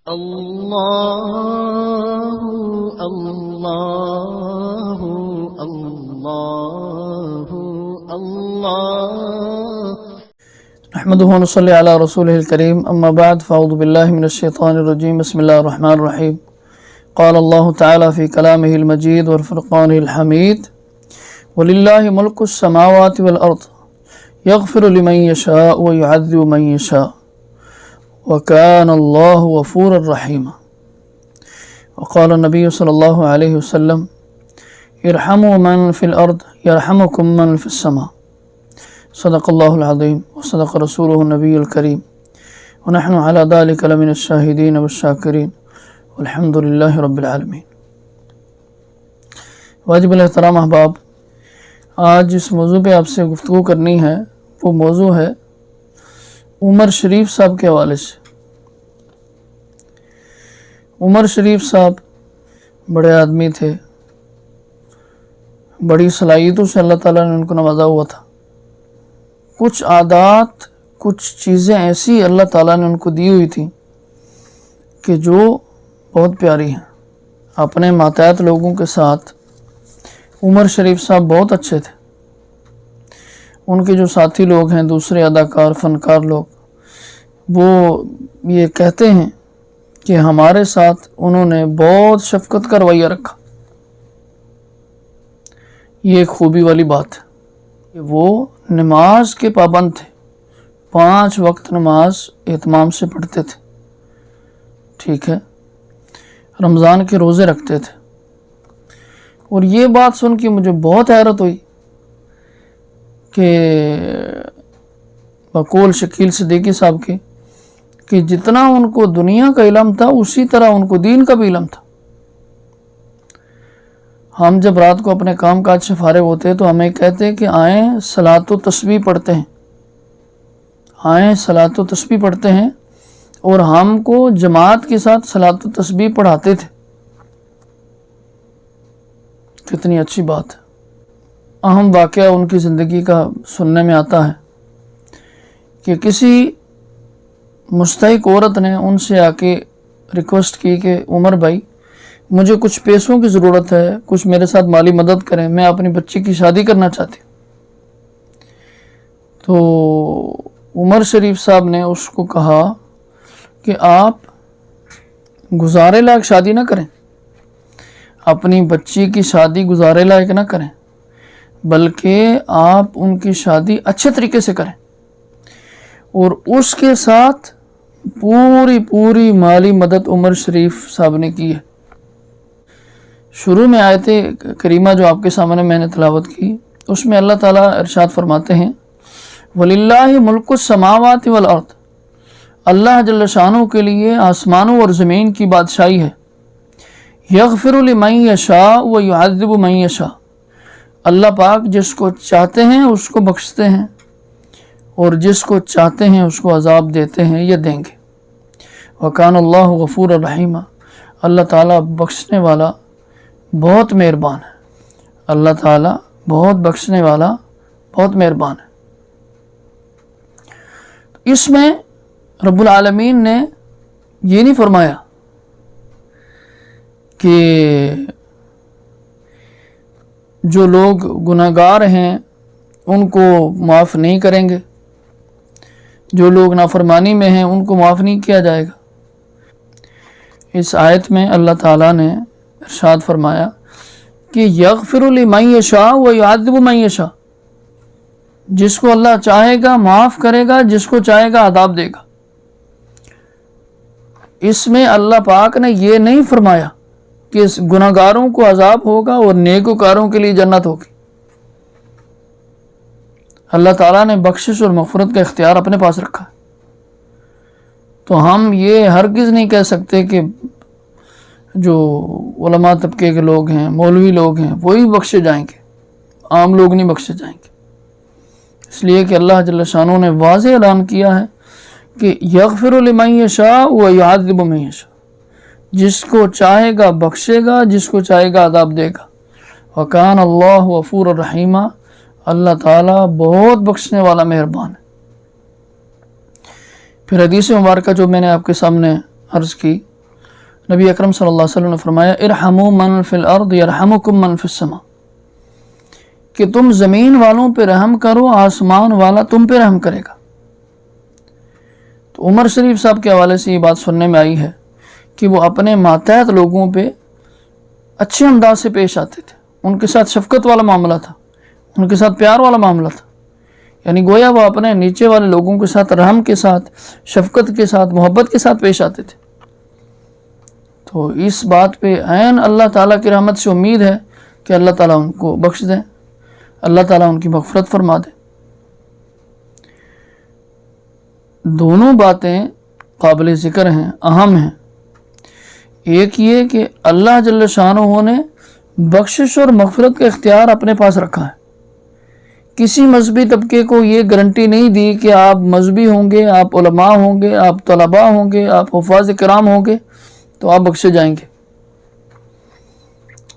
اللہ اللہ اللہ اللہ نحمده ونصلي على رسوله الكريم اما بعد فاعوذ بالله من الشيطان الرجيم بسم الله الرحمن الرحيم قال الله تعالى في كلامه المجيد والفرقانه الحميد ولله ملك السماوات والأرض يغفر لمن يشاء ويعذب من يشاء وكان الله غفورا رحيما وقال النبي صلى الله عليه وسلم ارحموا من في الأرض يرحمكم من في السماء صدق الله العظيم وصدق رسوله النبي الكريم ونحن على ذلك لمن الشاهدين والشاكرين والحمد لله رب العالمين۔ واجب الاحترام احباب، آج جس موضوع پہ آپ سے گفتگو کرنی ہے وہ موضوع ہے عمر شریف صاحب کے حوالے سے۔ عمر شریف صاحب بڑے آدمی تھے، بڑی صلاحیتوں سے اللہ تعالیٰ نے ان کو نوازا ہوا تھا۔ کچھ عادات، کچھ چیزیں ایسی اللہ تعالیٰ نے ان کو دی ہوئی تھیں کہ جو بہت پیاری ہیں۔ اپنے ماتحت لوگوں کے ساتھ عمر شریف صاحب بہت اچھے تھے۔ ان کے جو ساتھی لوگ ہیں، دوسرے اداکار، فنکار لوگ، وہ یہ کہتے ہیں کہ ہمارے ساتھ انہوں نے بہت شفقت کا رویہ رکھا۔ یہ ایک خوبی والی بات ہے کہ وہ نماز کے پابند تھے، 5 وقت نماز اہتمام سے پڑھتے تھے، ٹھیک ہے، رمضان کے روزے رکھتے تھے۔ اور یہ بات سن کے مجھے بہت حیرت ہوئی کہ بقول شکیل صدیقی صاحب کے کہ جتنا ان کو دنیا کا علم تھا اسی طرح ان کو دین کا بھی علم تھا۔ ہم جب رات کو اپنے کام کاج سے فارغ ہوتے تو ہمیں کہتے کہ آئیں صلاۃ و تسبیح پڑھتے ہیں، آئیں صلاۃ و تسبیح پڑھتے ہیں، اور ہم کو جماعت کے ساتھ صلاۃ و تسبیح پڑھاتے تھے۔ کتنی اچھی بات ہے۔ اہم واقعہ ان کی زندگی کا سننے میں آتا ہے کہ کسی مستحق عورت نے ان سے آ کے ریکویسٹ کی کہ عمر بھائی مجھے کچھ پیسوں کی ضرورت ہے، کچھ میرے ساتھ مالی مدد کریں، میں اپنی بچی کی شادی کرنا چاہتی ہوں۔ تو عمر شریف صاحب نے اس کو کہا کہ آپ گزارے لائق شادی نہ کریں، اپنی بچی کی شادی گزارے لائق نہ کریں، بلکہ آپ ان کی شادی اچھے طریقے سے کریں، اور اس کے ساتھ پوری مالی مدد عمر شریف صاحب نے کی ہے۔ شروع میں آیت کریمہ جو آپ کے سامنے میں نے تلاوت کی، اس میں اللہ تعالیٰ ارشاد فرماتے ہیں وَلِلَّهِ مُلْكُ السَّمَاوَاتِ وَالْأَرْضِ، اللہ جل شانہ کے لیے آسمانوں اور زمین کی بادشاہی ہے۔ یغفر لمن یشاء ویعذب من یشاء، اللہ پاک جس کو چاہتے ہیں اس کو بخشتے ہیں، اور جس کو چاہتے ہیں اس کو عذاب دیتے ہیں یا دیں گے۔ وکان اللہ غفور الرحیم، اللہ تعالیٰ بخشنے والا بہت مہربان ہے، اللہ تعالیٰ بہت بخشنے والا بہت مہربان ہے۔ اس میں رب العالمین نے یہ نہیں فرمایا کہ جو لوگ گناہگار ہیں ان کو معاف نہیں کریں گے، جو لوگ نافرمانی میں ہیں ان کو معاف نہیں کیا جائے گا۔ اس آیت میں اللہ تعالیٰ نے ارشاد فرمایا کہ یغفر لمن یشاء ویعذب من یشاء، جس کو اللہ چاہے گا معاف کرے گا، جس کو چاہے گا عذاب دے گا۔ اس میں اللہ پاک نے یہ نہیں فرمایا کہ گناہگاروں کو عذاب ہوگا اور نیکوکاروں کے لیے جنت ہوگی۔ اللہ تعالیٰ نے بخشش اور مغفرت کا اختیار اپنے پاس رکھا ہے، تو ہم یہ ہرگز نہیں کہہ سکتے کہ جو علماء طبقے کے لوگ ہیں، مولوی لوگ ہیں، وہی بخشے جائیں گے، عام لوگ نہیں بخشے جائیں گے۔ اس لیے کہ اللہ جل شانہ نے واضح اعلان کیا ہے کہ یغفر لمن یشاء ویعذب من یشاء، جس کو چاہے گا بخشے گا، جس کو چاہے گا عذاب دے گا۔ وکان اللہ غفور الرحیم، اللہ تعالیٰ بہت بخشنے والا مہربان ہے۔ پھر حدیث مبارکہ جو میں نے آپ کے سامنے عرض کی نبی اکرم صلی اللہ علیہ وسلم نے فرمایا ارحموا من فی الارض یرحمکم من فی السماء، کہ تم زمین والوں پہ رحم کرو، آسمان والا تم پہ رحم کرے گا۔ تو عمر شریف صاحب کے حوالے سے یہ بات سننے میں آئی ہے کہ وہ اپنے ماتحت لوگوں پہ اچھے انداز سے پیش آتے تھے، ان کے ساتھ شفقت والا معاملہ تھا، ان کے ساتھ پیار والا معاملہ تھا، یعنی گویا وہ اپنے نیچے والے لوگوں کے ساتھ رحم کے ساتھ، شفقت کے ساتھ، محبت کے ساتھ پیش آتے تھے۔ تو اس بات پہ عین اللہ تعالیٰ کی رحمت سے امید ہے کہ اللہ تعالیٰ ان کو بخش دیں، اللہ تعالیٰ ان کی مغفرت فرما دے۔ دونوں باتیں قابل ذکر ہیں، اہم ہیں۔ ایک یہ کہ اللہ جل شانہ نے بخشش اور مغفرت کا اختیار اپنے پاس رکھا ہے، کسی مذہبی طبقے کو یہ گارنٹی نہیں دی کہ آپ مذہبی ہوں گے، آپ علماء ہوں گے، آپ طلباء ہوں گے، آپ حفاظ کرام ہوں گے تو آپ بخشے جائیں گے،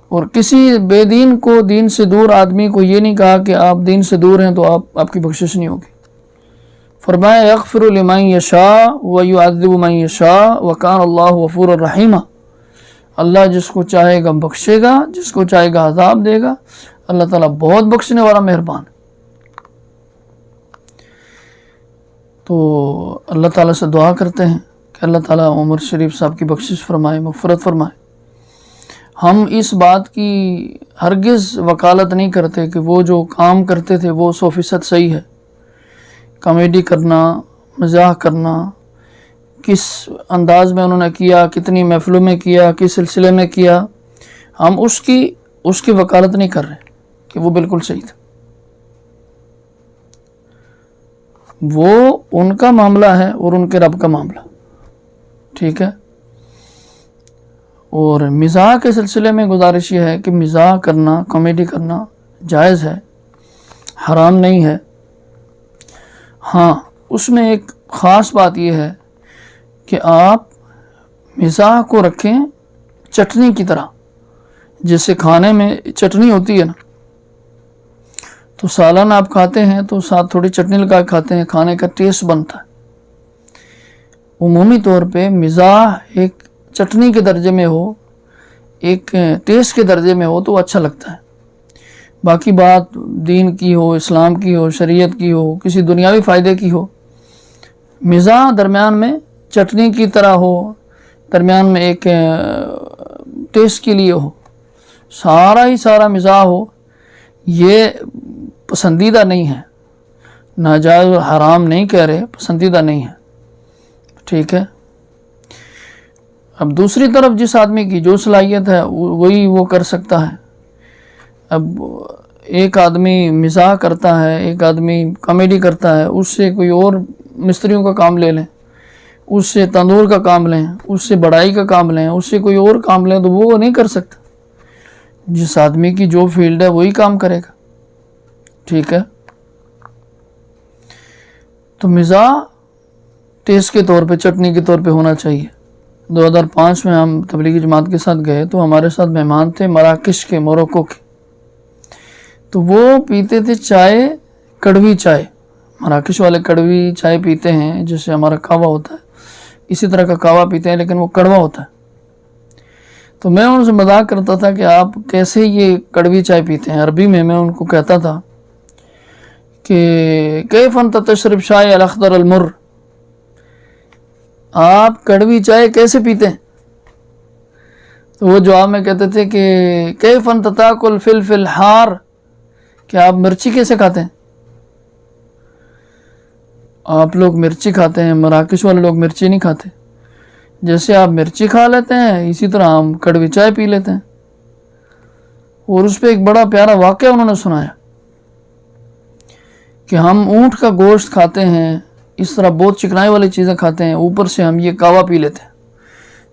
اور کسی بے دین کو، دین سے دور آدمی کو یہ نہیں کہا کہ آپ دین سے دور ہیں تو آپ کی بخشش نہیں ہوگی۔ فرمایا یغفر لمن یشاء ویعذب من یشاء وکان اللہ غفورا رحیما، اللہ جس کو چاہے گا بخشے گا، جس کو چاہے گا عذاب دے گا، اللہ تعالیٰ بہت بخشنے والا مہربان۔ تو اللہ تعالیٰ سے دعا کرتے ہیں کہ اللہ تعالیٰ عمر شریف صاحب کی بخشش فرمائے، مغفرت فرمائے۔ ہم اس بات کی ہرگز وکالت نہیں کرتے کہ وہ جو کام کرتے تھے وہ 100% صحیح ہے، کامیڈی کرنا، مزاح کرنا، کس انداز میں انہوں نے کیا، کتنی محفلوں میں کیا، کس سلسلے میں کیا، ہم اس کی وکالت نہیں کر رہے کہ وہ بالکل صحیح تھا۔ وہ ان کا معاملہ ہے اور ان کے رب کا معاملہ، ٹھیک ہے۔ اور مزاح کے سلسلے میں گزارش یہ ہے کہ مزاح کرنا، کامیڈی کرنا جائز ہے، حرام نہیں ہے۔ ہاں، اس میں ایک خاص بات یہ ہے کہ آپ مزاح کو رکھیں چٹنی کی طرح، جیسے کھانے میں چٹنی ہوتی ہے نا، تو سالن آپ کھاتے ہیں تو ساتھ تھوڑی چٹنی لگا کے کھاتے ہیں، کھانے کا ٹیسٹ بنتا ہے۔ عمومی طور پہ مزاح ایک چٹنی کے درجے میں ہو، ایک ٹیسٹ کے درجے میں ہو تو اچھا لگتا ہے۔ باقی بات دین کی ہو، اسلام کی ہو، شریعت کی ہو، کسی دنیاوی فائدے کی ہو، مزاح درمیان میں چٹنی کی طرح ہو، درمیان میں ایک ٹیسٹ کے لیے ہو، سارا ہی سارا مزاح ہو، یہ پسندیدہ نہیں ہے۔ ناجائز اور حرام نہیں کہہ رہے، پسندیدہ نہیں ہے، ٹھیک ہے۔ اب دوسری طرف جس آدمی کی جو صلاحیت ہے وہی وہ کر سکتا ہے۔ اب ایک آدمی مزاح کرتا ہے، ایک آدمی کامیڈی کرتا ہے، اس سے کوئی اور مستریوں کا کام لے لیں، اس سے تندور کا کام لیں، اس سے بڑائی کا کام لیں، اس سے کوئی اور کام لیں، تو وہ نہیں کر سکتا۔ جس آدمی کی جو فیلڈ ہے وہی کام کرے گا، ٹھیک ہے۔ تو مزاح ٹیسٹ کے طور پہ، چٹنی کے طور پہ ہونا چاہیے۔ 2005 میں ہم تبلیغی جماعت کے ساتھ گئے تو ہمارے ساتھ مہمان تھے مراکش کے، موروکو کے، تو وہ پیتے تھے چائے، کڑوی چائے۔ مراکش والے کڑوی چائے پیتے ہیں، جیسے ہمارا کہوا ہوتا ہے، اسی طرح کا کہوا پیتے ہیں، لیکن وہ کڑوا ہوتا ہے۔ تو میں ان سے مذاق کرتا تھا کہ آپ کیسے یہ کڑوی چائے پیتے ہیں۔ عربی میں ان کو کہتا تھا کہ کیف انت تشرب شائی الاخضر المر، آپ کڑوی چائے کیسے پیتے ہیں؟ تو وہ جواب میں کہتے تھے کہ کیف انت تاکل فلفل الحار، کہ آپ مرچی کیسے کھاتے ہیں؟ آپ لوگ مرچی کھاتے ہیں، مراکش والے لوگ مرچی نہیں کھاتے۔ جیسے آپ مرچی کھا لیتے ہیں اسی طرح ہم کڑوی چائے پی لیتے ہیں۔ اور اس پہ ایک بڑا پیارا واقعہ انہوں نے سنایا کہ ہم اونٹ کا گوشت کھاتے ہیں، اس طرح بہت چکنائی والی چیزیں کھاتے ہیں، اوپر سے ہم یہ کہوا پی لیتے ہیں۔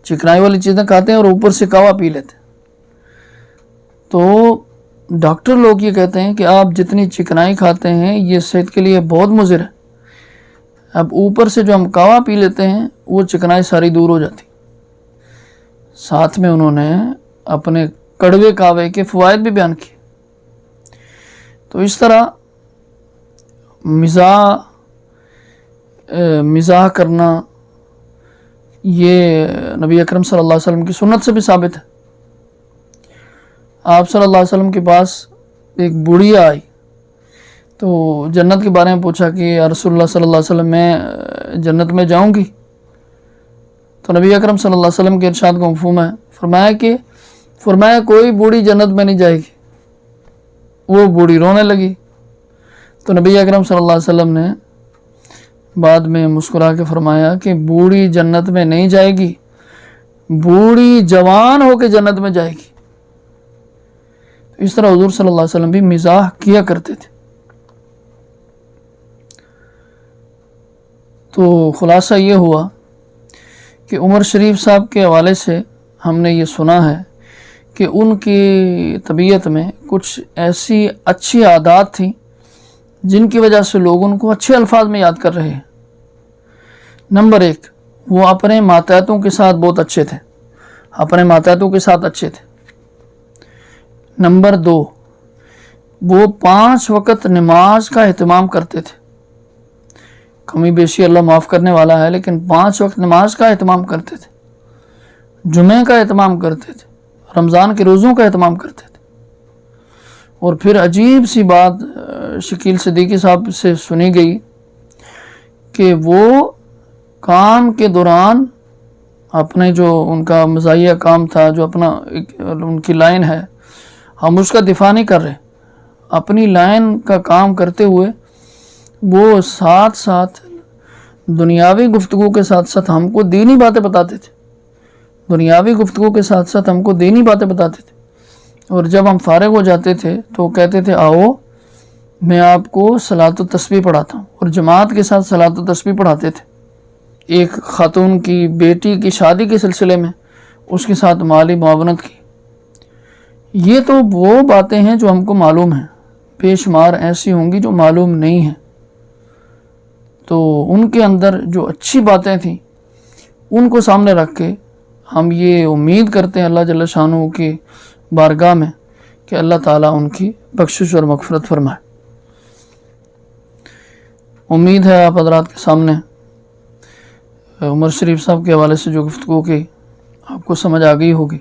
چکنائی والی چیزیں کھاتے ہیں اور اوپر سے کہوا پی لیتے ہیں۔ تو ڈاکٹر لوگ یہ کہتے ہیں کہ آپ جتنی چکنائی کھاتے ہیں یہ صحت کے لیے بہت مضر ہے۔ اب اوپر سے جو ہم کہوا پی لیتے ہیں وہ چکنائی ساری دور ہو جاتی۔ ساتھ میں انہوں نے اپنے کڑوے کہوے کے فوائد بھی بیان کیے۔ تو اس طرح مزاح کرنا یہ نبی اکرم صلی اللہ علیہ وسلم کی سنت سے بھی ثابت ہے۔ آپ صلی اللہ علیہ وسلم کے پاس ایک بوڑھیا آئی تو جنت کے بارے میں پوچھا کہ یا رسول اللہ صلی اللہ علیہ وسلم میں جنت میں جاؤں گی؟ تو نبی اکرم صلی اللہ علیہ وسلم کے ارشاد کو مفہوم ہے، فرمایا کوئی بوڑھی جنت میں نہیں جائے گی۔ وہ بوڑھی رونے لگی تو نبی اکرم صلی اللہ علیہ وسلم نے بعد میں مسکرا کے فرمایا کہ بوڑھی جنت میں نہیں جائے گی، بوڑھی جوان ہو کے جنت میں جائے گی۔ اس طرح حضور صلی اللہ علیہ وسلم بھی مزاح کیا کرتے تھے۔ تو خلاصہ یہ ہوا کہ عمر شریف صاحب کے حوالے سے ہم نے یہ سنا ہے کہ ان کی طبیعت میں کچھ ایسی اچھی عادات تھیں جن کی وجہ سے لوگ ان کو اچھے الفاظ میں یاد کر رہے ہیں۔ نمبر 1، وہ اپنے ماتحتوں کے ساتھ بہت اچھے تھے، اپنے ماتحتوں کے ساتھ اچھے تھے۔ نمبر 2، وہ 5 وقت نماز کا اہتمام کرتے تھے۔ کمی بیشی اللہ معاف کرنے والا ہے، لیکن 5 وقت نماز کا اہتمام کرتے تھے، جمعے کا اہتمام کرتے تھے، رمضان کے روزوں کا اہتمام کرتے تھے۔ اور پھر عجیب سی بات شکیل صدیقی صاحب سے سنی گئی کہ وہ کام کے دوران اپنے جو ان کا مزاحیہ کام تھا، جو اپنا ان کی لائن ہے، ہم اس کا دفاع نہیں کر رہے، اپنی لائن کا کام کرتے ہوئے وہ ساتھ ساتھ دنیاوی گفتگو کے ساتھ ساتھ ہم کو دینی باتیں بتاتے تھے، دنیاوی گفتگو کے ساتھ ساتھ ہم کو دینی باتیں بتاتے تھے۔ اور جب ہم فارغ ہو جاتے تھے تو وہ کہتے تھے آؤ میں آپ کو صلاۃ و تسبیح پڑھاتا ہوں، اور جماعت کے ساتھ صلاۃ و تسبیح پڑھاتے تھے۔ ایک خاتون کی بیٹی کی شادی کے سلسلے میں اس کے ساتھ مالی معاونت کی۔ یہ تو وہ باتیں ہیں جو ہم کو معلوم ہیں، بے شمار ایسی ہوں گی جو معلوم نہیں ہیں۔ تو ان کے اندر جو اچھی باتیں تھیں ان کو سامنے رکھ کے ہم یہ امید کرتے ہیں اللہ جل شانہ کی بارگاہ میں کہ اللہ تعالیٰ ان کی بخشش اور مغفرت فرمائے۔ امید ہے آپ حضرات کے سامنے عمر شریف صاحب کے حوالے سے جو گفتگو کی آپ کو سمجھ آ گئی ہوگی۔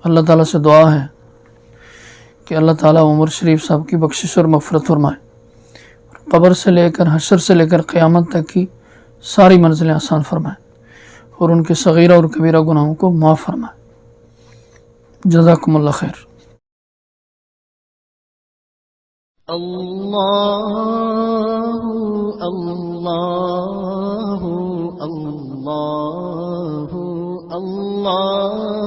اللہ تعالیٰ سے دعا ہے کہ اللہ تعالیٰ عمر شریف صاحب کی بخشش اور مغفرت فرمائے، قبر سے لے کر حشر سے لے کر قیامت تک کی ساری منزلیں آسان فرمائے، اور ان کے صغیرہ اور کبیرہ گناہوں کو معاف فرمائے۔ جزاکم اللہ خیر۔ اللہ اللہ اللہ اللہ